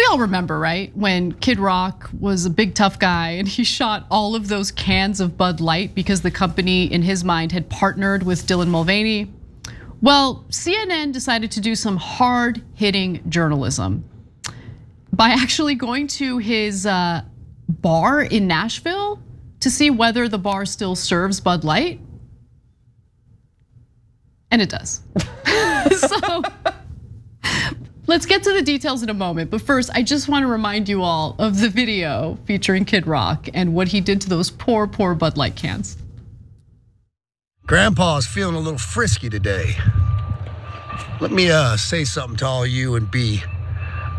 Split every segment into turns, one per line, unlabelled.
We all remember, right? When Kid Rock was a big tough guy and he shot all of those cans of Bud Light because the company in his mind had partnered with Dylan Mulvaney. Well, CNN decided to do some hard-hitting journalism by actually going to his bar in Nashville to see whether the bar still serves Bud Light. And it does. So let's get to the details in a moment. But first, I just want to remind you all of the video featuring Kid Rock and what he did to those poor Bud Light cans.
Grandpa's feeling a little frisky today. Let me say something to all you and be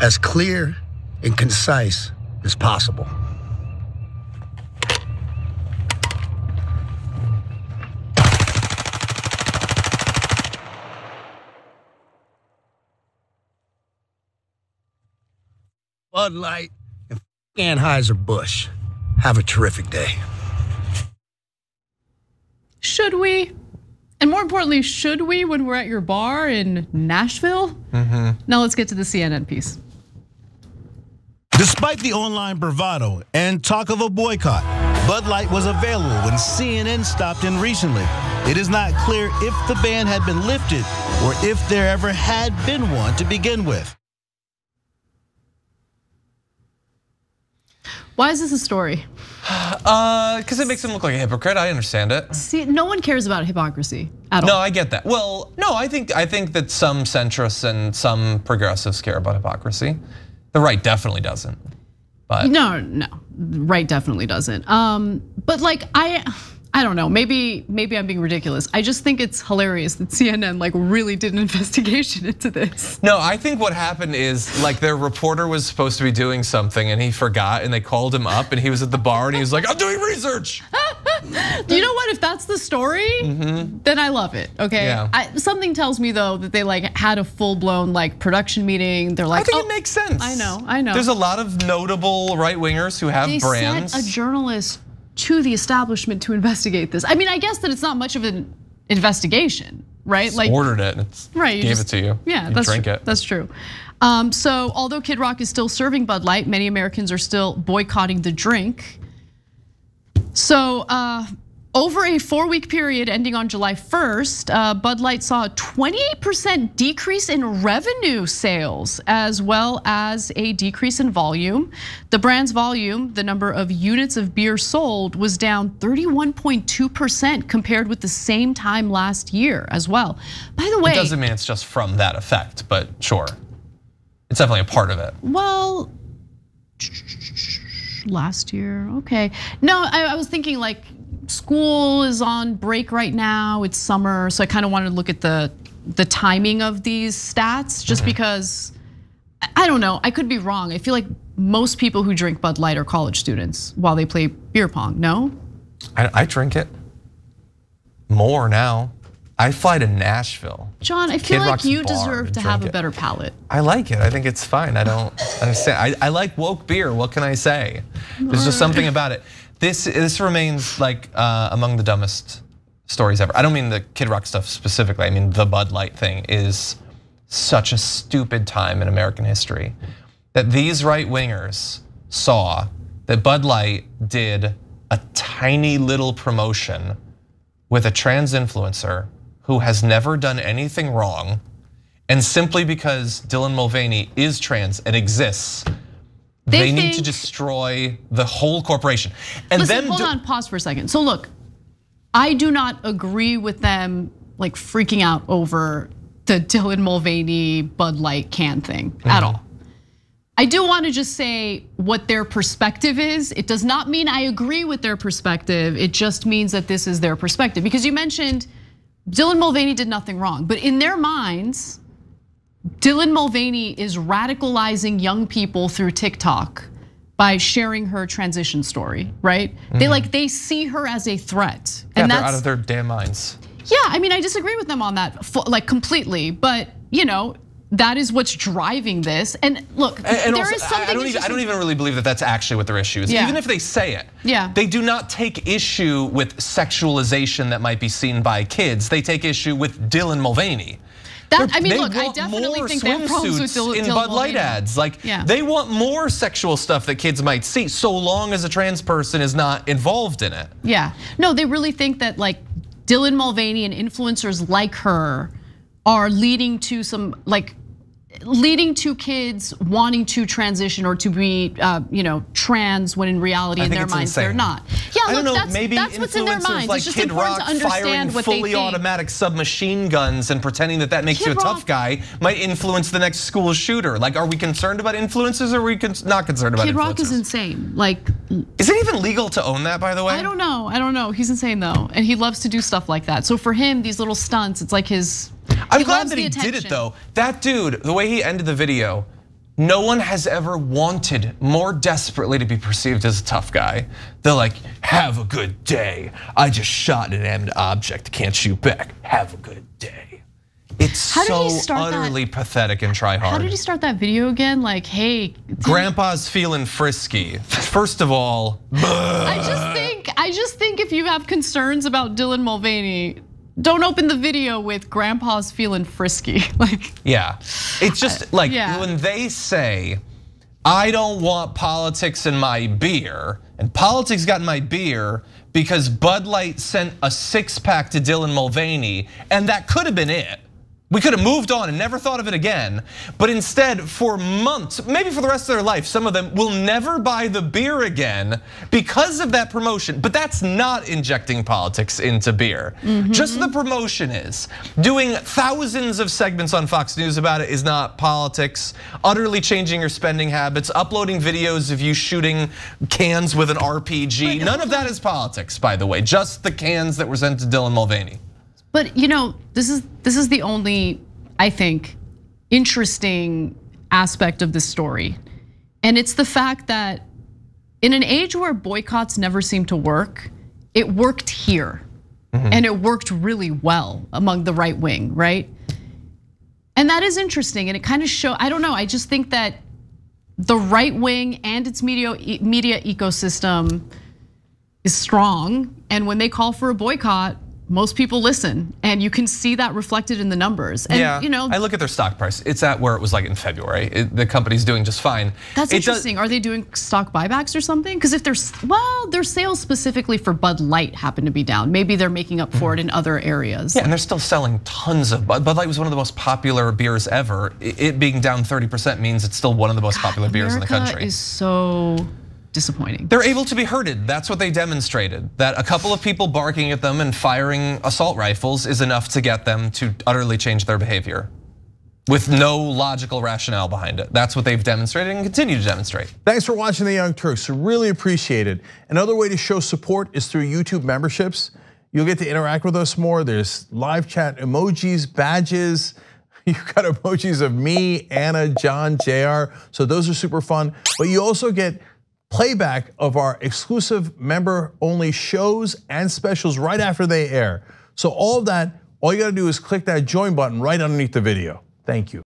as clear and concise as possible. Bud Light and Anheuser-Busch. Have a terrific day.
Should we? And more importantly, should we when we're at your bar in Nashville? Now let's get to the CNN piece.
Despite the online bravado and talk of a boycott, Bud Light was available when CNN stopped in recently. It is not clear if the ban had been lifted or if there ever had been one to begin with.
Why is this a story?
Because it makes him look like a hypocrite. I understand it.
See, no one cares about hypocrisy at all.
No, I get that. Well, no, I think that some centrists and some progressives care about hypocrisy. The right definitely doesn't. But
no, right definitely doesn't. But like I don't know. Maybe I'm being ridiculous. I just think it's hilarious that CNN like really did an investigation into this.
No, I think what happened is like their reporter was supposed to be doing something and he forgot and they called him up and he was at the bar and he was like, "I'm doing research."
You know what? If that's the story, then I love it. Okay.
Yeah.
Something tells me though that they like had a full-blown like production meeting. They're like,
I think it makes sense.
I know.
There's a lot of notable right-wingers who have brands.
They sent a journalist to the establishment to investigate this. I mean, I guess that it's not much of an investigation, right?
Like ordered it, and
right?
Gave it to you.
Yeah,
you drink it.
That's true. So although Kid Rock is still serving Bud Light, many Americans are still boycotting the drink. So over a 4-week period ending on July 1st, Bud Light saw a 28% decrease in revenue sales, as well as a decrease in volume. The brand's volume, the number of units of beer sold, was down 31.2% compared with the same time last year as well. By the way,
it doesn't mean it's just from that effect, but sure, it's definitely a part of it.
Well, last year, okay. No, I was thinking like, school is on break right now, it's summer, so I kind of wanted to look at the timing of these stats just because, I don't know, I could be wrong. I feel like most people who drink Bud Light are college students while they play beer pong, no?
I drink it more now. I fly to Nashville.
John, I feel like you deserve to have a better palate.
I like it, I think it's fine. I don't understand, I like woke beer, what can I say? There's just something about it. This remains like among the dumbest stories ever. I don't mean the Kid Rock stuff specifically. I mean the Bud Light thing is such a stupid time in American history that these right wingers saw that Bud Light did a tiny little promotion with a trans influencer who has never done anything wrong, and simply because Dylan Mulvaney is trans and exists, they need to destroy the whole corporation. And
listen,
then
hold on, pause for a second. So look, I do not agree with them like freaking out over the Dylan Mulvaney Bud Light can thing at all. I do want to just say what their perspective is. It does not mean I agree with their perspective. It just means that this is their perspective. Because you mentioned Dylan Mulvaney did nothing wrong, but in their minds, Dylan Mulvaney is radicalizing young people through TikTok by sharing her transition story, right? They see her as a threat.
Yeah, and they're out of their damn minds.
Yeah, I mean, I disagree with them on that, like completely, but that is what's driving this. And look, there is something.
I don't even really believe that that's actually what their issue is. Even if they say it, they do not take issue with sexualization that might be seen by kids. They take issue with Dylan Mulvaney.
I mean,
They
look, I
want
definitely
more
think they have problems with
swimsuits in
Dylan
Bud Light
Mulvaney.
ads. Like,
Yeah.
they want more sexual stuff that kids might see, so long as a trans person is not involved in it.
Yeah, no, they really think that like Dylan Mulvaney and influencers like her are leading to kids wanting to transition or to be, trans when in reality in their minds they're not. Yeah,
I don't
look,
know, maybe
that's what's in their
influencers
minds.
like
It's just
Kid
important
Rock
to understand
firing
what they
fully
think.
automatic submachine guns and pretending that makes
Kid
you a
Rock-
tough guy might influence the next school shooter. Like, are we concerned about influencers or are we not concerned about influencers?
Kid Rock is insane. Like,
is it even legal to own that, by the way?
I don't know. He's insane though, and he loves to do stuff like that. So for him, these little stunts, it's like his.
I'm glad that he did it though. That dude, the way he ended the video, no one has ever wanted more desperately to be perceived as a tough guy. They're like, have a good day. I just shot an inanimate object, can't shoot back. Have a good day. It's so utterly pathetic and try hard.
How did he start that video again? Like, hey,
Grandpa's feeling frisky. First of all,
I just think if you have concerns about Dylan Mulvaney, don't open the video with Grandpa's feeling frisky. Like,
yeah, it's just like
yeah.
when they say, I don't want politics in my beer, and politics got in my beer because Bud Light sent a 6-pack to Dylan Mulvaney, and that could have been it. We could have moved on and never thought of it again. But instead, for months, maybe for the rest of their life, some of them will never buy the beer again because of that promotion. But that's not injecting politics into beer. Just the promotion is. Doing thousands of segments on Fox News about it is not politics. Utterly changing your spending habits, uploading videos of you shooting cans with an RPG. None of that is politics, by the way. Just the cans that were sent to Dylan Mulvaney.
But this is the only, I think, interesting aspect of this story. And it's the fact that in an age where boycotts never seem to work, it worked here. And it worked really well among the right wing, right? And that is interesting, and it kind of I don't know, I just think that the right wing and its media ecosystem is strong, and when they call for a boycott, most people listen, and you can see that reflected in the numbers. And
I look at their stock price. It's at where it was like in February. The company's doing just fine.
That's interesting. Are they doing stock buybacks or something? Because if their sales specifically for Bud Light happen to be down. Maybe they're making up for it in other areas.
Yeah, and they're still selling tons of Bud Light was one of the most popular beers ever. It being down 30% means it's still one of the most popular beers in the country.
America is so disappointing.
They're able to be herded. That's what they demonstrated. That a couple of people barking at them and firing assault rifles is enough to get them to utterly change their behavior with no logical rationale behind it. That's what they've demonstrated and continue to demonstrate.
Thanks for watching The Young Turks. Really appreciate it. Another way to show support is through YouTube memberships. You'll get to interact with us more. There's live chat emojis, badges. You've got emojis of me, Anna, John, JR. So those are super fun. But you also get playback of our exclusive member-only shows and specials right after they air. So all of that, all you gotta do is click that join button right underneath the video. Thank you.